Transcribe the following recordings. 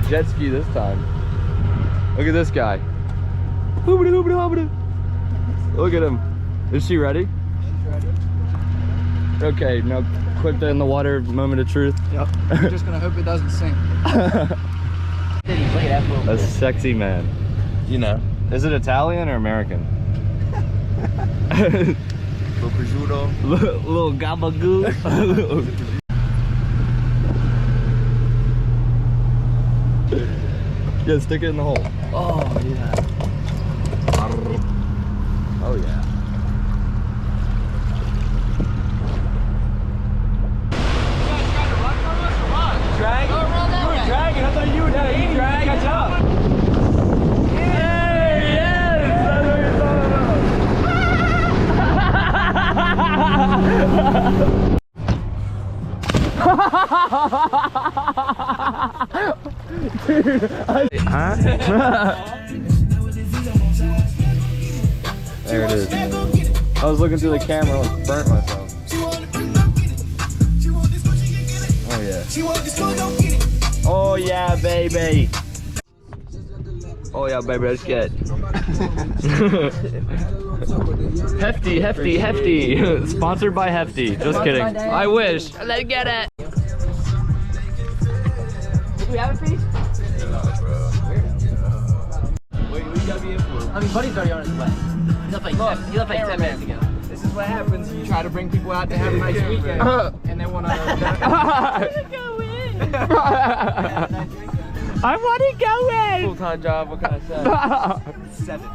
jet ski this time. Look at this guy. Hoobity hoobity hoobity. Look at him. Is she ready? She's ready. Okay, now quick in the water, moment of truth. Yep. We're just gonna hope it doesn't sink. A sexy man. You know. Is it Italian or American? Little prosciutto. Little gabagoo. Yeah, stick it in the hole. Oh yeah. Oh yeah. Drag? You were dragging. I thought you were dragging. Catch up. Hey, yes! That's what you're talking about. Dude, huh? There it is. I was looking through the camera, like burnt myself. Oh yeah. Oh yeah, baby. Oh yeah, baby, let's get. Hefty, hefty, hefty. Sponsored by Hefty. Just kidding. I wish. Let's get it. Did we have a piece? Wait, we gotta be in for. I mean, Buddy's already on his way. He left like 10 minutes ago. This is what happens when you try to bring people out to have a nice weekend and they want to Go in. I want to go in. Full-time job, what kind of set? 7.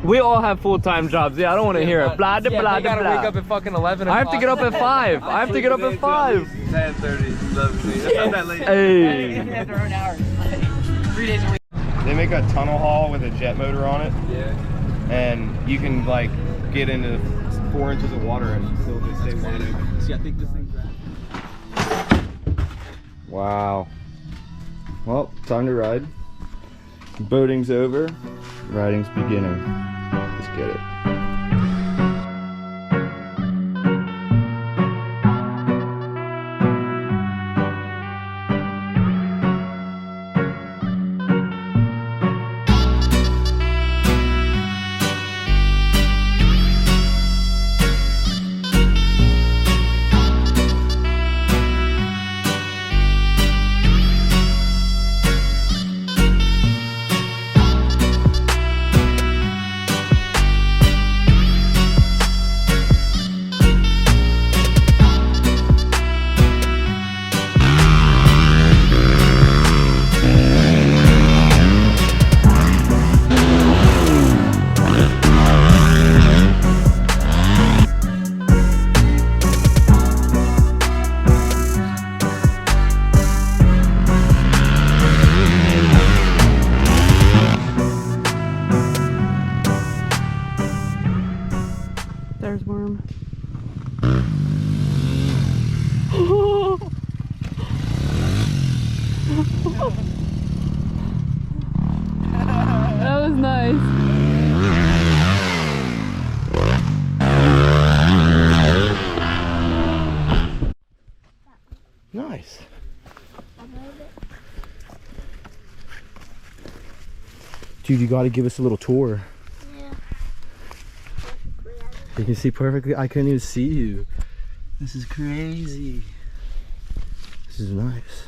We all have full-time jobs. Yeah, I don't want to hear it. Blah, blah, blah, I gotta blah. wake up at fucking 11 I have to get up at 5. I have to get up at 5. 10:30, 11. That's not that late. Hey. They have their own hours. Like, 3 days a week. They make a tunnel haul with a jet motor on it. Yeah. And you can like get into 4 inches of water and still just stay wide open. See, I think this thing's right. Wow. Well, time to ride. Boating's over. Riding's beginning. Let's get it. There's worm. That was nice. Nice. Dude, you gotta give us a little tour. You can see perfectly. I couldn't even see you. This is crazy. This is nice.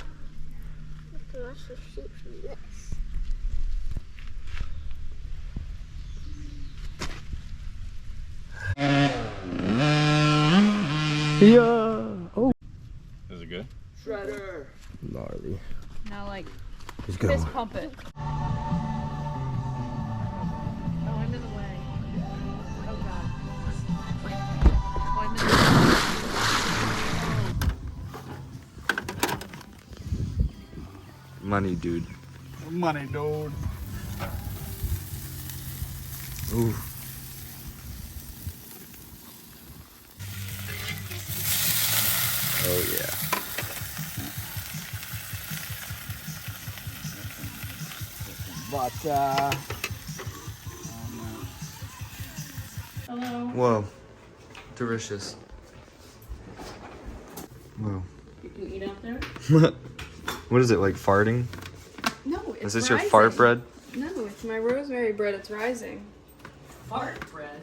Yeah. Oh. Is it good? Shredder. Gnarly. Now, like, He's going. fist pump it. Oh, I'm in the way. Oh, God. Oh, I'm in the way. Money, dude. Money, dude. Ooh. Oh yeah. But, Hello. Whoa. Delicious. Whoa. You eat out there? What is it, like farting? No, it's Is this your rising. fart bread? No, it's my rosemary bread. It's rising. Fart bread.